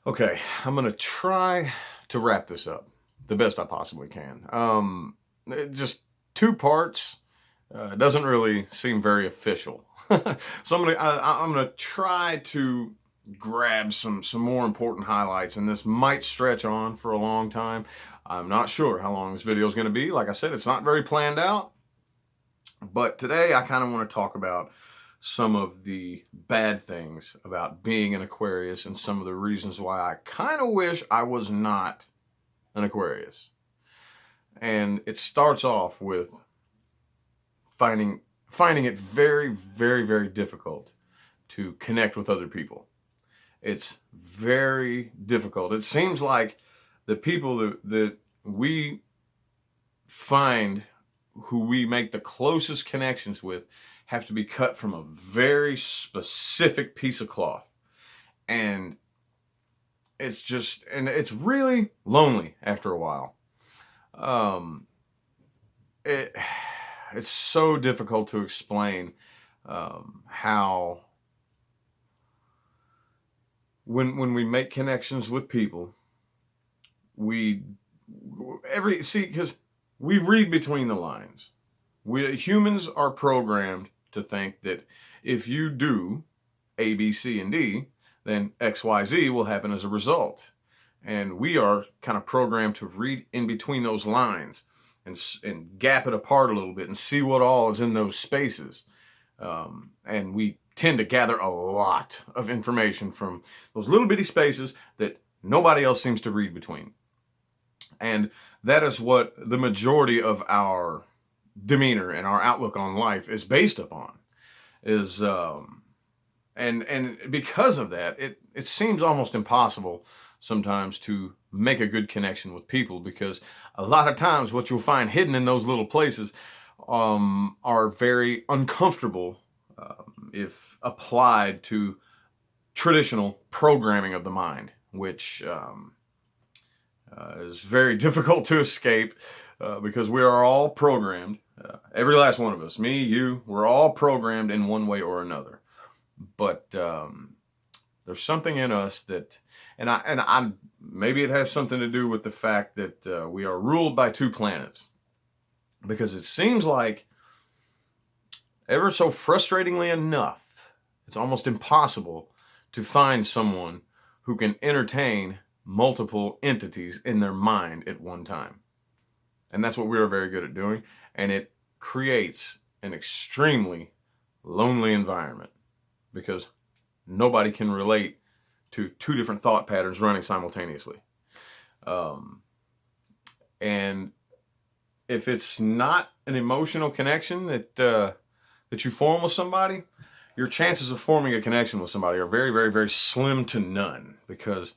Okay, I'm gonna try to wrap this up the best I possibly can. Just two parts. It doesn't really seem very official, so I'm gonna try to grab some more important highlights, and this might stretch on for a long time. I'm not sure how long this video is going to be. Like I said, it's not very planned out, but today I kind of want to talk about some of the bad things about being an Aquarius and some of the reasons why I kind of wish I was not an Aquarius. And it starts off with finding it very, very, very difficult to connect with other people. It's very difficult. It seems like the people that we find, who we make the closest connections with, have to be cut from a very specific piece of cloth. And it's really lonely after a while. Um, it, it's so difficult to explain how when we make connections with people, we because we read between the lines. We humans are programmed to think that if you do A, B, C, and D, then X, Y, Z will happen as a result. And we are kind of programmed to read in between those lines and gap it apart a little bit and see what all is in those spaces. And we tend to gather a lot of information from those little bitty spaces that nobody else seems to read between. And that is what the majority of our demeanor and our outlook on life is based upon. Is and because of that, it seems almost impossible sometimes to make a good connection with people, because a lot of times what you'll find hidden in those little places are very uncomfortable if applied to traditional programming of the mind, which is very difficult to escape because we are all programmed. Every last one of us, me, you, we're all programmed in one way or another. But there's something in us that, and I maybe it has something to do with the fact that we are ruled by two planets, because it seems like, ever so frustratingly enough, it's almost impossible to find someone who can entertain multiple entities in their mind at one time. And that's what we are very good at doing. And it creates an extremely lonely environment because nobody can relate to two different thought patterns running simultaneously. And if it's not an emotional connection that you form with somebody, your chances of forming a connection with somebody are very, very, very slim to none, because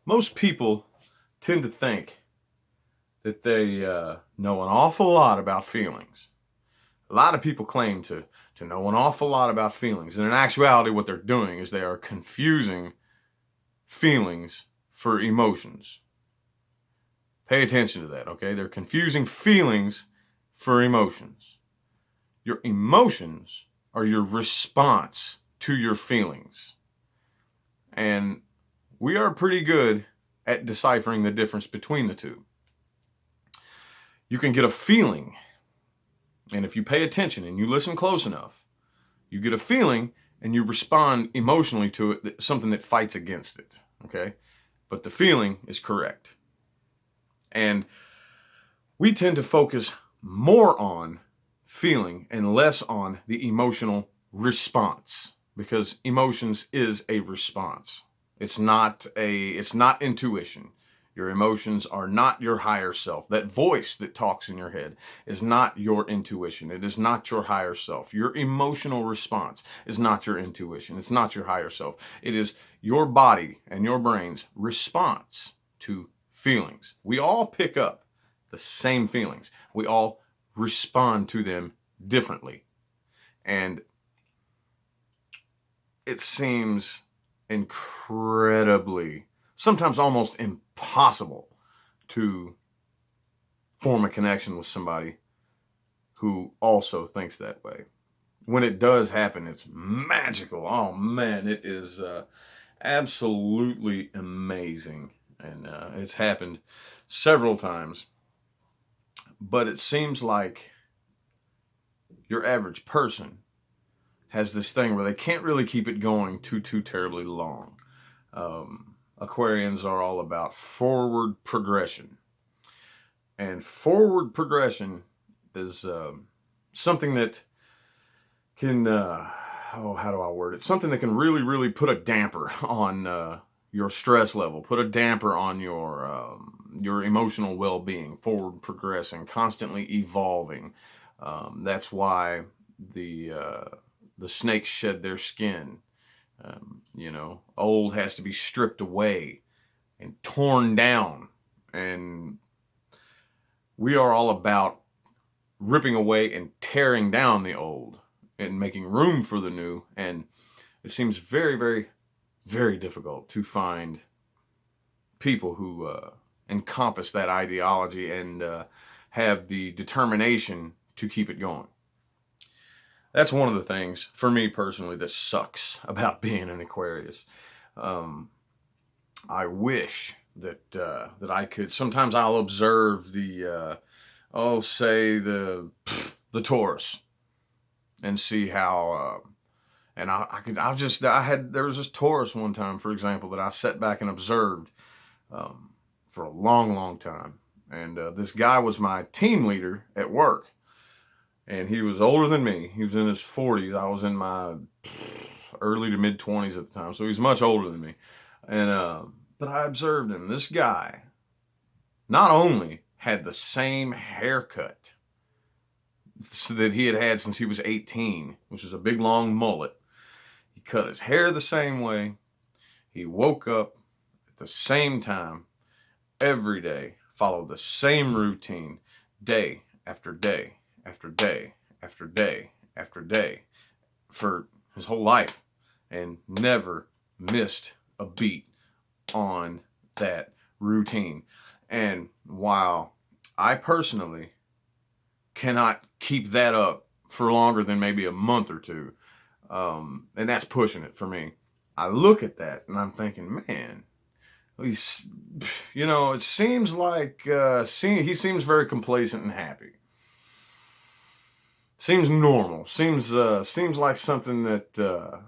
most people tend to think that they know an awful lot about feelings. A lot of people claim to know an awful lot about feelings. And in actuality, what they're doing is they are confusing feelings for emotions. Pay attention to that, okay? They're confusing feelings for emotions. Your emotions are your response to your feelings. And we are pretty good at deciphering the difference between the two. You can get a feeling, and if you pay attention and you listen close enough, you get a feeling and you respond emotionally to it, something that fights against it, okay? But the feeling is correct. And we tend to focus more on feeling and less on the emotional response, because emotions is a response. It's not intuition. Your emotions are not your higher self. That voice that talks in your head is not your intuition. It is not your higher self. Your emotional response is not your intuition. It's not your higher self. It is your body and your brain's response to feelings. We all pick up the same feelings. We all respond to them differently. And it seems incredibly, sometimes almost impossible, to form a connection with somebody who also thinks that way. When it does happen, it's magical. Oh man, it is absolutely amazing. And it's happened several times. But it seems like your average person has this thing where they can't really keep it going too terribly long. Aquarians are all about forward progression. And forward progression is something that can, how do I word it? Something that can really put a damper on your stress level, put a damper on your emotional well-being. Forward progressing, constantly evolving. That's why the snakes shed their skin. Old has to be stripped away and torn down, and we are all about ripping away and tearing down the old and making room for the new. And it seems very difficult to find people who encompass that ideology and have the determination to keep it going. That's one of the things, for me personally, that sucks about being an Aquarius. I wish that I could. Sometimes I'll observe say the Taurus, and see how. And there was this Taurus one time, for example, that I sat back and observed for a long time. And this guy was my team leader at work. And he was older than me. He was in his 40s. I was in my early to mid 20s at the time. So he's much older than me. And but I observed him. This guy not only had the same haircut that he had since he was 18, which was a big long mullet. He cut his hair the same way. He woke up at the same time every day, followed the same routine day after day after day after day after day for his whole life, and never missed a beat on that routine. And while I personally cannot keep that up for longer than maybe a month or two, and that's pushing it for me, I look at that and I'm thinking, man, he's, it seems like he seems very complacent and happy. Seems normal. Seems like something that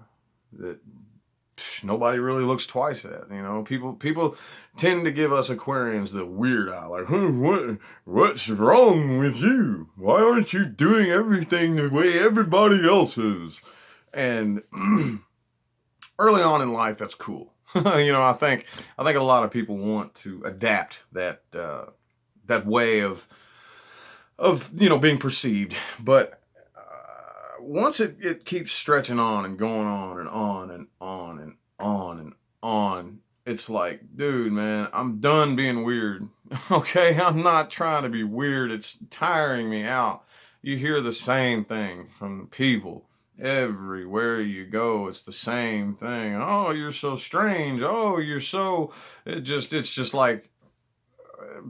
nobody really looks twice at. People tend to give us Aquarians the weird eye, like, what's wrong with you? Why aren't you doing everything the way everybody else is? And early on in life, that's cool. I think a lot of people want to adapt that way of being perceived, but once it keeps stretching on and going on and on and on and on and on, it's like, dude, man, I'm done being weird. Okay, I'm not trying to be weird. It's tiring me out. You hear the same thing from people everywhere you go. It's the same thing. Oh, you're so strange. Oh, you're so. It's just like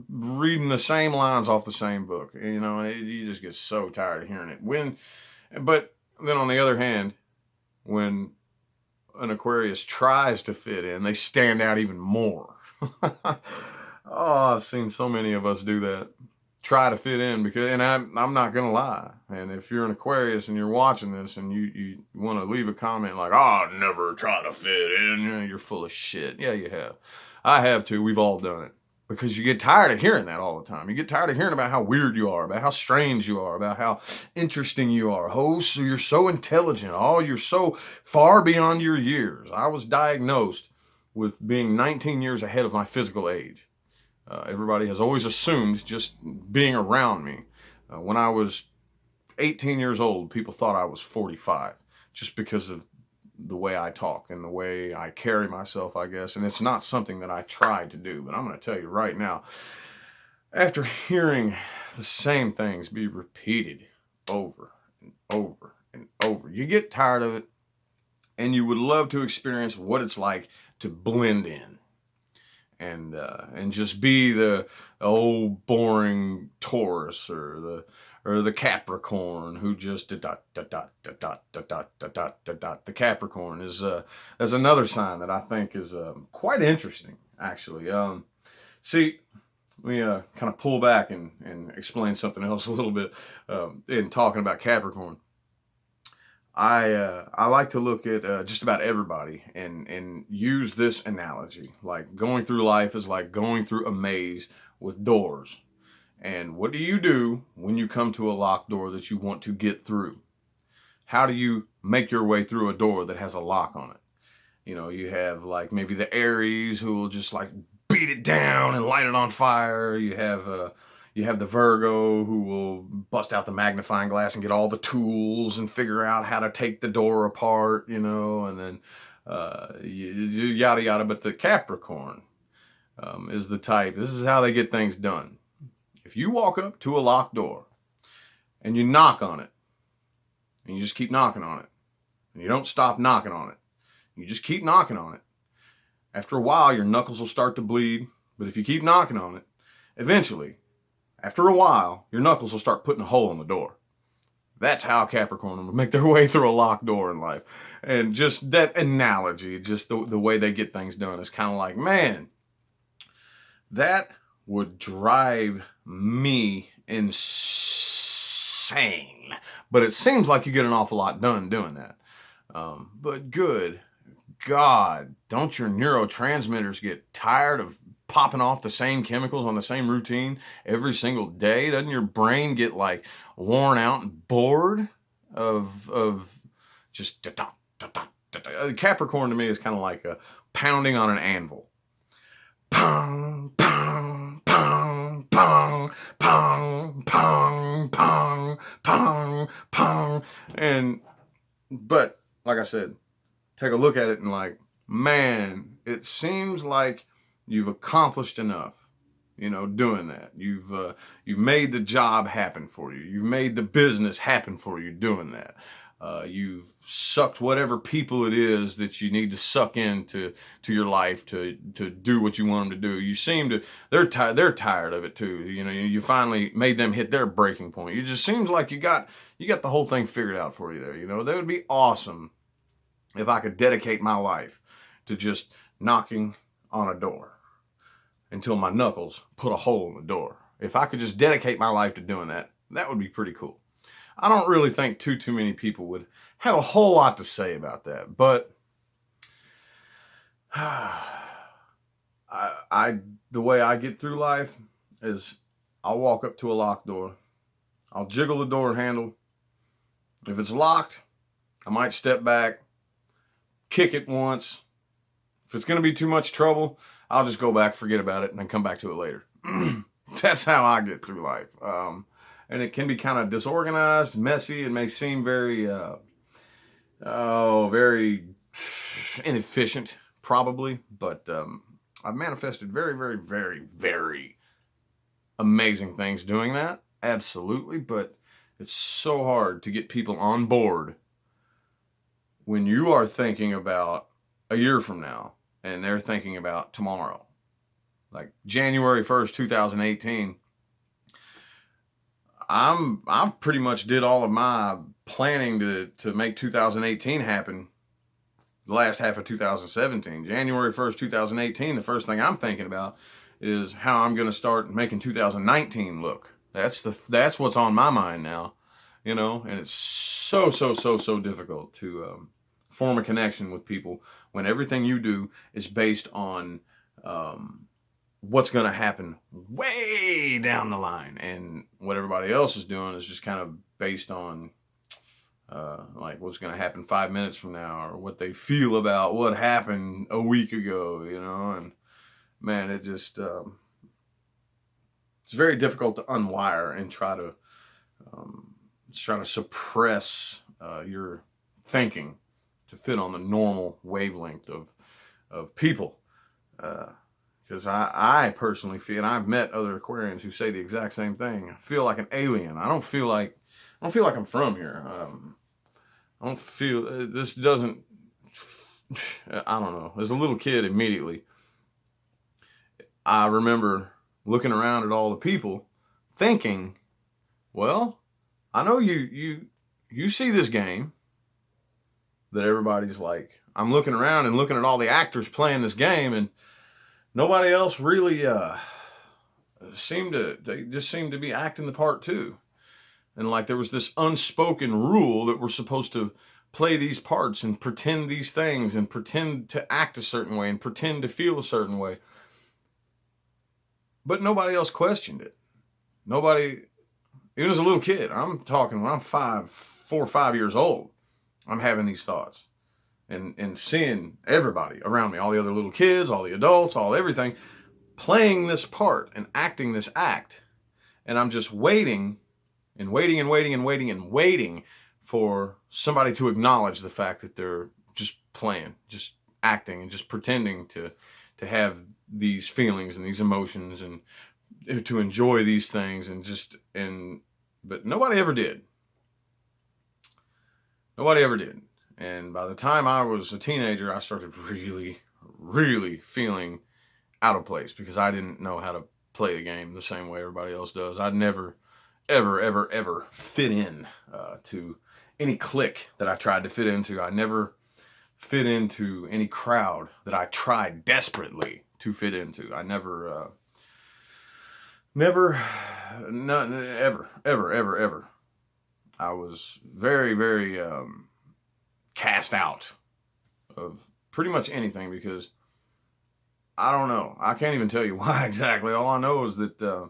reading the same lines off the same book. You just get so tired of hearing it. But then on the other hand, when an Aquarius tries to fit in, they stand out even more. Oh, I've seen so many of us do that. Try to fit in, and I'm not going to lie. And if you're an Aquarius and you're watching this and you want to leave a comment like, oh, I'd never try to fit in, you're full of shit. Yeah, you have. I have too. We've all done it. Because you get tired of hearing that all the time. You get tired of hearing about how weird you are, about how strange you are, about how interesting you are. Oh, so you're so intelligent. Oh, you're so far beyond your years. I was diagnosed with being 19 years ahead of my physical age. Everybody has always assumed, just being around me. When I was 18 years old, people thought I was 45, just because of the way I talk and the way I carry myself, I guess. And it's not something that I tried to do, but I'm going to tell you right now, after hearing the same things be repeated over and over and over, you get tired of it, and you would love to experience what it's like to blend in. and just be the old boring Taurus or the Capricorn who just dot dot dot dot dot dot dot dot dot dot. The Capricorn is another sign that I think is quite interesting, actually. See, let me kind of pull back and explain something else a little bit in talking about Capricorn. I like to look at just about everybody and use this analogy. Like going through life is like going through a maze with doors. And what do you do when you come to a locked door that you want to get through? How do you make your way through a door that has a lock on it? You know, you have like maybe the Aries who will just like beat it down and light it on fire. You have the Virgo who will bust out the magnifying glass and get all the tools and figure out how to take the door apart, you know, and then yada yada. But the Capricorn is the type. This is how they get things done. If you walk up to a locked door and you knock on it, and you just keep knocking on it, and you don't stop knocking on it, you just keep knocking on it, after a while your knuckles will start to bleed. But if you keep knocking on it, eventually, after a while, your knuckles will start putting a hole in the door. That's how Capricorn will make their way through a locked door in life. And just that analogy, just the way they get things done is kind of like, man, that would drive me insane. But it seems like you get an awful lot done doing that. But good God, don't your neurotransmitters get tired of popping off the same chemicals on the same routine every single day? Doesn't your brain get like worn out and bored of just Capricorn to me is kind of like a pounding on an anvil. Pong, pong, pong, pong, pong, pong, pong, pong, pong. But like I said, take a look at it and like, man, it seems like you've accomplished enough, you know, doing that. You've made the job happen for you. You've made the business happen for you doing that. You've sucked whatever people it is that you need to suck into your life to do what you want them to do. You seem to, they're tired of it too. You know, you finally made them hit their breaking point. It just seems like you got the whole thing figured out for you there. You know, that would be awesome if I could dedicate my life to just knocking on a door until my knuckles put a hole in the door. If I could just dedicate my life to doing that, that would be pretty cool. I don't really think too many people would have a whole lot to say about that, but the way I get through life is I'll walk up to a locked door. I'll jiggle the door handle. If it's locked, I might step back, kick it once. If it's going to be too much trouble, I'll just go back, forget about it, and then come back to it later. That's how I get through life. And it can be kind of disorganized, messy. It may seem very, very inefficient, probably. But I've manifested very, very, very, very amazing things doing that. Absolutely. But it's so hard to get people on board when you are thinking about a year from now and they're thinking about tomorrow. Like January 1st, 2018. I've pretty much did all of my planning to make 2018 happen the last half of 2017. January 1st, 2018, the first thing I'm thinking about is how I'm going to start making 2019 look. That's what's on my mind now, you know, and it's so difficult to form a connection with people when everything you do is based on what's going to happen way down the line, and what everybody else is doing is just kind of based on like what's going to happen 5 minutes from now, or what they feel about what happened a week ago, you know. And man, it just it's very difficult to unwire and try to suppress your thinking to fit on the normal wavelength of people. Because I personally feel, and I've met other Aquarians who say the exact same thing, I feel like an alien. I don't feel like I'm from here. I don't feel, this doesn't, I don't know. As a little kid, immediately, I remember looking around at all the people thinking, well, I know you see this game that everybody's like, I'm looking around and looking at all the actors playing this game, and nobody else really they just seemed to be acting the part too. And like there was this unspoken rule that we're supposed to play these parts and pretend these things and pretend to act a certain way and pretend to feel a certain way. But nobody else questioned it. Nobody, even as a little kid, I'm talking when I'm 4 or 5 years old, I'm having these thoughts and seeing everybody around me, all the other little kids, all the adults, all everything, playing this part and acting this act. And I'm just waiting and waiting and waiting and waiting and waiting for somebody to acknowledge the fact that they're just playing, just acting and just pretending to have these feelings and these emotions and to enjoy these things but nobody ever did. Nobody ever did. And by the time I was a teenager, I started really, really feeling out of place because I didn't know how to play the game the same way everybody else does. I'd never, ever, ever, ever fit in to any clique that I tried to fit into. I never fit into any crowd that I tried desperately to fit into. I never, ever. I was very, very cast out of pretty much anything because I don't know. I can't even tell you why exactly. All I know is that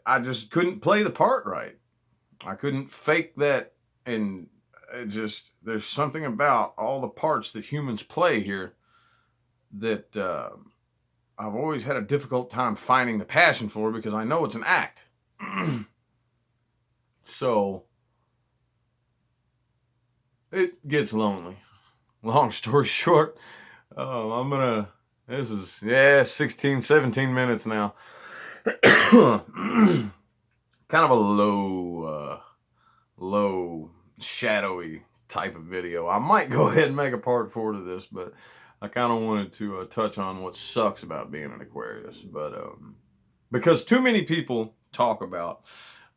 I just couldn't play the part right. I couldn't fake that, and there's something about all the parts that humans play here that I've always had a difficult time finding the passion for because I know it's an act. So it gets lonely. Long story short, this is 16, 17 minutes now. Kind of a low, shadowy type of video. I might go ahead and make a part 4 to this, but I kind of wanted to touch on what sucks about being an Aquarius. But because too many people talk about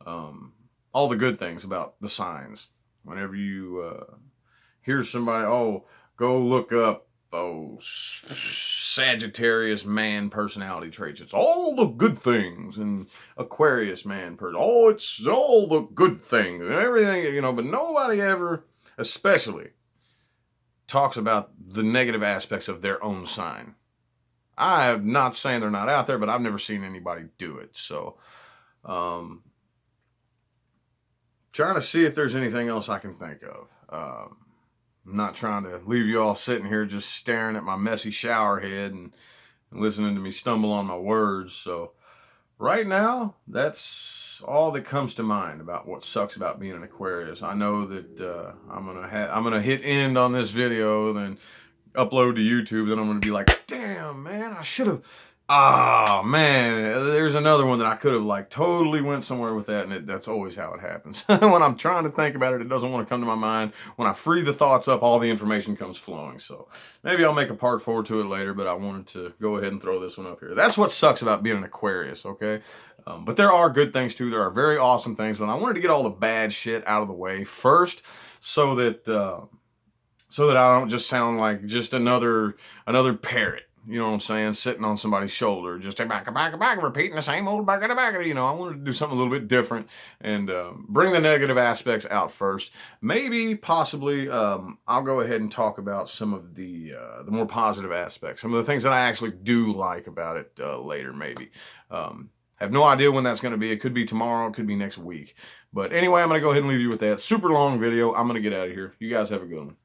all the good things about the signs. Whenever you hear somebody, go look up, Sagittarius man personality traits. It's all the good things. And Aquarius man it's all the good things and everything, but nobody ever, especially, talks about the negative aspects of their own sign. I'm not saying they're not out there, but I've never seen anybody do it. So, trying to see if there's anything else I can think of. I'm not trying to leave you all sitting here just staring at my messy shower head and listening to me stumble on my words. So right now, that's all that comes to mind about what sucks about being an Aquarius. I know that I'm gonna hit end on this video, then upload to YouTube. Then I'm gonna be like, damn man, I should have. Ah man, there's another one that I could have totally went somewhere with that, and that's always how it happens. When I'm trying to think about it, it doesn't want to come to my mind. When I free the thoughts up, all the information comes flowing. So maybe I'll make a part 4 to it later, but I wanted to go ahead and throw this one up here. That's what sucks about being an Aquarius, okay? But there are good things too. There are very awesome things, but I wanted to get all the bad shit out of the way first, so that I don't just sound like just another parrot. You know what I'm saying? Sitting on somebody's shoulder, just back, repeating the same old back. I wanted to do something a little bit different and bring the negative aspects out first. Maybe, possibly, I'll go ahead and talk about some of the more positive aspects, some of the things that I actually do like about it later, maybe. Have no idea when that's going to be. It could be tomorrow. It could be next week. But anyway, I'm going to go ahead and leave you with that. Super long video. I'm going to get out of here. You guys have a good one.